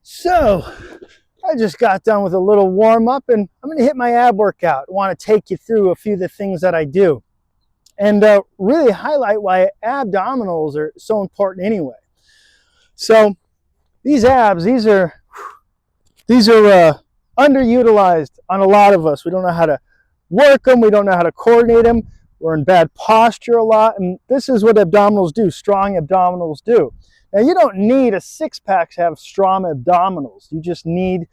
So I just got done with a little warm up and I'm going to hit my ab workout. I want to take you through a few of the things that I do and really highlight why abdominals are so important anyway. So these abs, these are underutilized on a lot of us. We don't know how to work them. We don't know how to coordinate them. We're in bad posture a lot. And this is what abdominals do, strong abdominals do. Now, you don't need a six-pack to have strong abdominals. You just need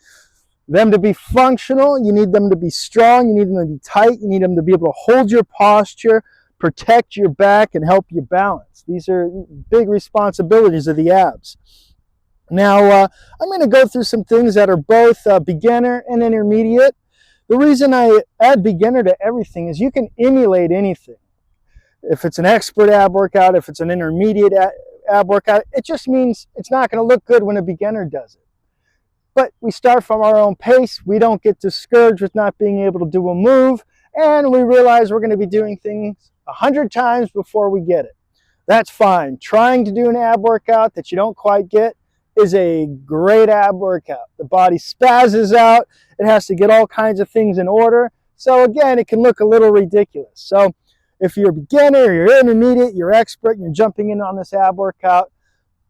them to be functional. You need them to be strong. You need them to be tight. You need them to be able to hold your posture, protect your back, and help you balance. These are big responsibilities of the abs. Now, I'm going to go through some things that are both beginner and intermediate. The reason I add beginner to everything is you can emulate anything. If it's an expert ab workout, if it's an intermediate ab workout, it just means it's not going to look good when a beginner does it. But we start from our own pace. We don't get discouraged with not being able to do a move, and we realize we're going to be doing things 100 times before we get it. That's fine. Trying to do an ab workout that you don't quite get is a great ab workout. The body spazzes out. It has to get all kinds of things in order. So again, it can look a little ridiculous. So if you're a beginner, you're intermediate, you're expert, and you're jumping in on this ab workout,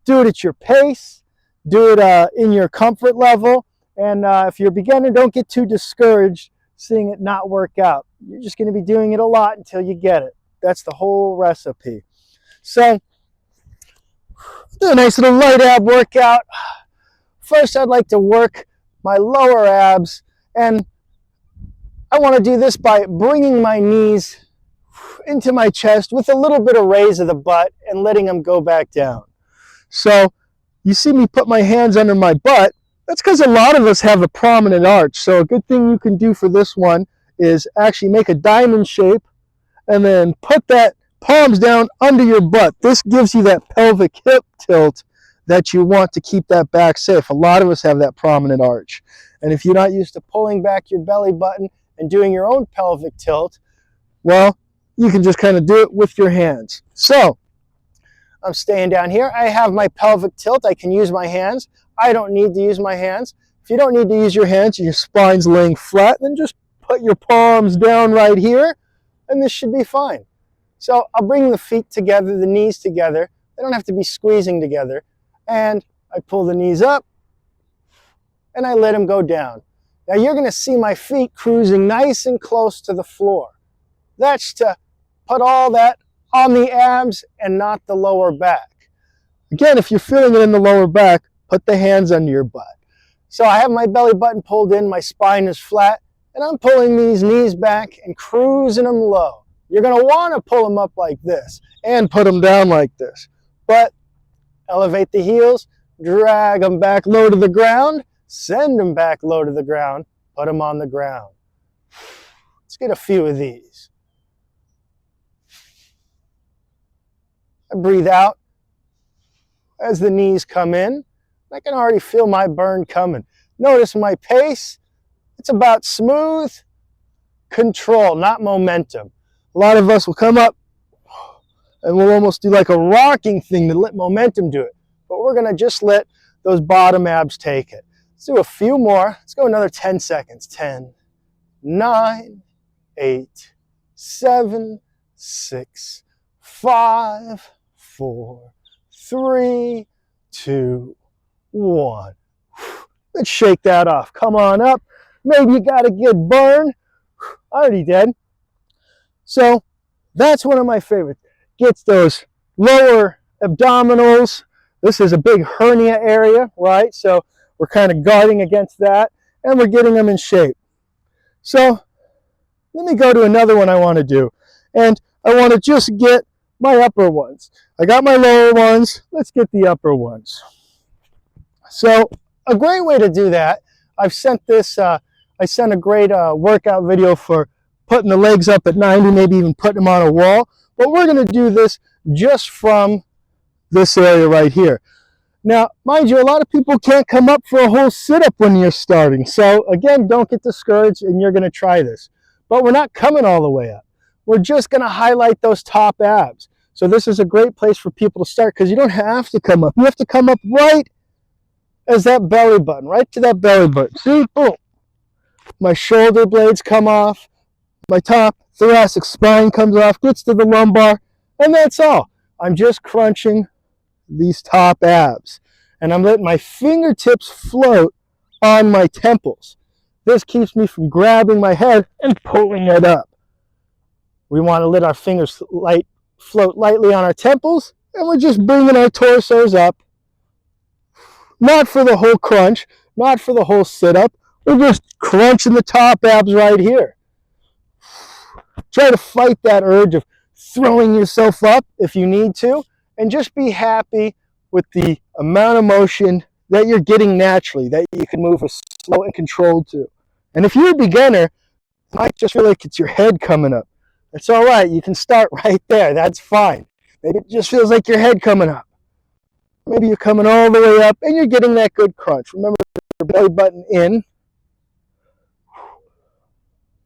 do it at your pace. Do it in your comfort level. And if you're a beginner, don't get too discouraged seeing it not work out. You're just going to be doing it a lot until you get it. That's the whole recipe. So do a nice little light ab workout. First, I'd like to work my lower abs, and I want to do this by bringing my knees into my chest with a little bit of raise of the butt and letting them go back down. So you see me put my hands under my butt. That's because a lot of us have a prominent arch. So a good thing you can do for this one is actually make a diamond shape and then put that palms down under your butt. This gives you that pelvic hip tilt that you want to keep that back safe. A lot of us have that prominent arch. And if you're not used to pulling back your belly button and doing your own pelvic tilt, well, you can just kind of do it with your hands. So I'm staying down here. I have my pelvic tilt. I can use my hands. I don't need to use my hands. If you don't need to use your hands and your spine's laying flat, then just put your palms down right here, and this should be fine. So I'll bring the feet together, the knees together. They don't have to be squeezing together. And I pull the knees up, and I let them go down. Now you're going to see my feet cruising nice and close to the floor. That's to put all that on the abs and not the lower back. Again, if you're feeling it in the lower back, put the hands under your butt. So I have my belly button pulled in, my spine is flat, and I'm pulling these knees back and cruising them low. You're going to want to pull them up like this and put them down like this. But elevate the heels, drag them back low to the ground, send them back low to the ground, put them on the ground. Let's get a few of these. I breathe out as the knees come in. I can already feel my burn coming. Notice my pace. It's about smooth control, not momentum. A lot of us will come up and we'll almost do like a rocking thing to let momentum do it. But we're going to just let those bottom abs take it. Let's do a few more. Let's go another 10 seconds. 10, 9, 8, 7, 6, 5, 4, 3, 2, 1. Let's shake that off. Come on up. Maybe you got a good burn. I already did. So that's one of my favorites. Gets those lower abdominals. This is a big hernia area, right? So we're kind of guarding against that, and we're getting them in shape. So let me go to another one I want to do. And I want to just get my upper ones. I got my lower ones. Let's get the upper ones. So a great way to do that, I've sent this, I sent a great workout video for putting the legs up at 90, maybe even putting them on a wall. But we're going to do this just from this area right here. Now, mind you, a lot of people can't come up for a whole sit-up when you're starting. So again, don't get discouraged and you're going to try this. But we're not coming all the way up. We're just going to highlight those top abs. So this is a great place for people to start because you don't have to come up. You have to come up right as that belly button, right to that belly button. See, boom. My shoulder blades come off, my top thoracic spine comes off, gets to the lumbar, and that's all. I'm just crunching these top abs, and I'm letting my fingertips float on my temples. This keeps me from grabbing my head and pulling it up. We want to let our fingers float lightly on our temples, and we're just bringing our torsos up. Not for the whole crunch, not for the whole sit-up. We're just crunching the top abs right here. Try to fight that urge of throwing yourself up if you need to, and just be happy with the amount of motion that you're getting naturally, that you can move slow and controlled to. And if you're a beginner, you might just feel like it's your head coming up. That's all right. You can start right there. That's fine. Maybe it just feels like your head coming up. Maybe you're coming all the way up and you're getting that good crunch. Remember your belly button in.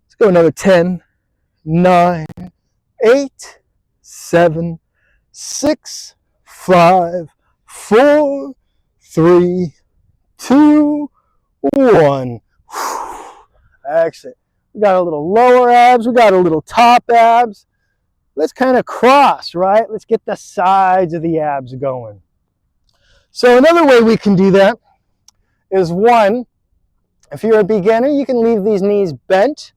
Let's go another 10, 9, 8, 7, 6, 5, 4, 3, 2, 1. Excellent. We got a little lower abs. We got a little top abs. Let's kind of cross, right? Let's get the sides of the abs going. So another way we can do that is, one, if you're a beginner, you can leave these knees bent,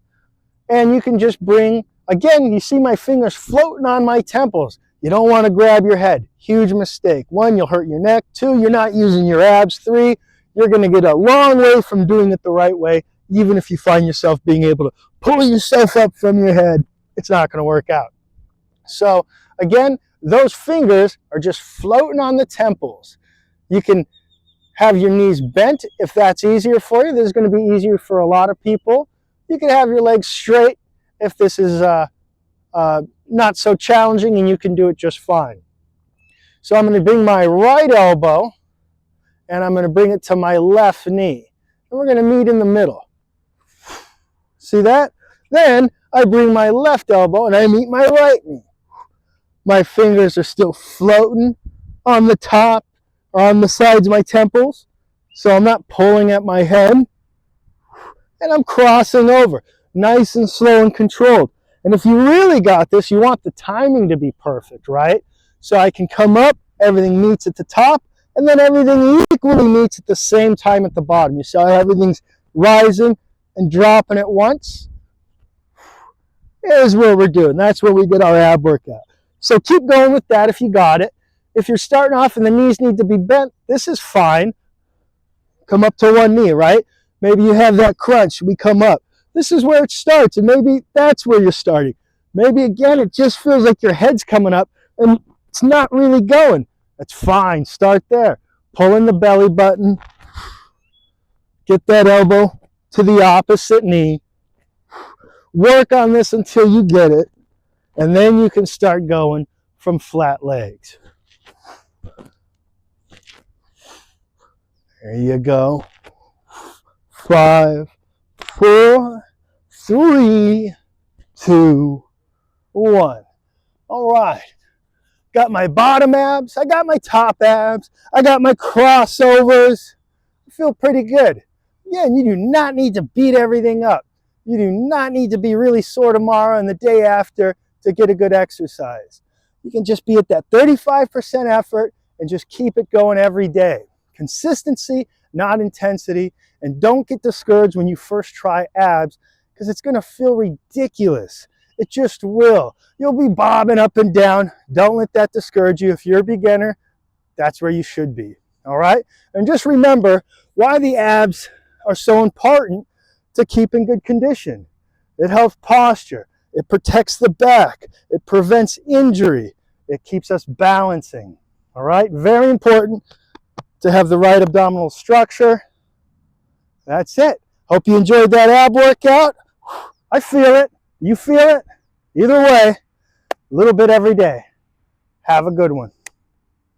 and you can just bring, again, you see my fingers floating on my temples. You don't want to grab your head. Huge mistake. 1, you'll hurt your neck. 2, you're not using your abs. 3, you're going to get a long way from doing it the right way, even if you find yourself being able to pull yourself up from your head. It's not going to work out. So again, those fingers are just floating on the temples. You can have your knees bent if that's easier for you. This is going to be easier for a lot of people. You can have your legs straight if this is not so challenging, and you can do it just fine. So I'm going to bring my right elbow and I'm going to bring it to my left knee. And we're going to meet in the middle. See that? Then I bring my left elbow and I meet my right knee. My fingers are still floating on the top or on the sides of my temples, so I'm not pulling at my head. And I'm crossing over, nice and slow and controlled. And if you really got this, you want the timing to be perfect, right? So I can come up, everything meets at the top, and then everything equally meets at the same time at the bottom. You see how everything's rising and dropping at once? Here's what we're doing. That's where we get our ab workout. So keep going with that if you got it. If you're starting off and the knees need to be bent, this is fine. Come up to one knee, right? Maybe you have that crunch. We come up. This is where it starts, and maybe that's where you're starting. Maybe, again, it just feels like your head's coming up, and it's not really going. That's fine. Start there. Pull in the belly button. Get that elbow to the opposite knee. Work on this until you get it, and then you can start going from flat legs. There you go. 5, 4, 3, 2, 1. All right. Got my bottom abs. I got my top abs. I got my crossovers. I feel pretty good. Again, you do not need to beat everything up. You do not need to be really sore tomorrow and the day after to get a good exercise. You can just be at that 35% effort and just keep it going every day. Consistency, not intensity, and don't get discouraged when you first try abs, because it's going to feel ridiculous. It just will. You'll be bobbing up and down. Don't let that discourage you. If you're a beginner, that's where you should be. All right? And just remember why the abs are so important to keep in good condition. It helps posture. It protects the back. It prevents injury. It keeps us balancing. All right? Very important to have the right abdominal structure. That's it. Hope you enjoyed that ab workout. I feel it. You feel it. Either way, a little bit every day. Have a good one.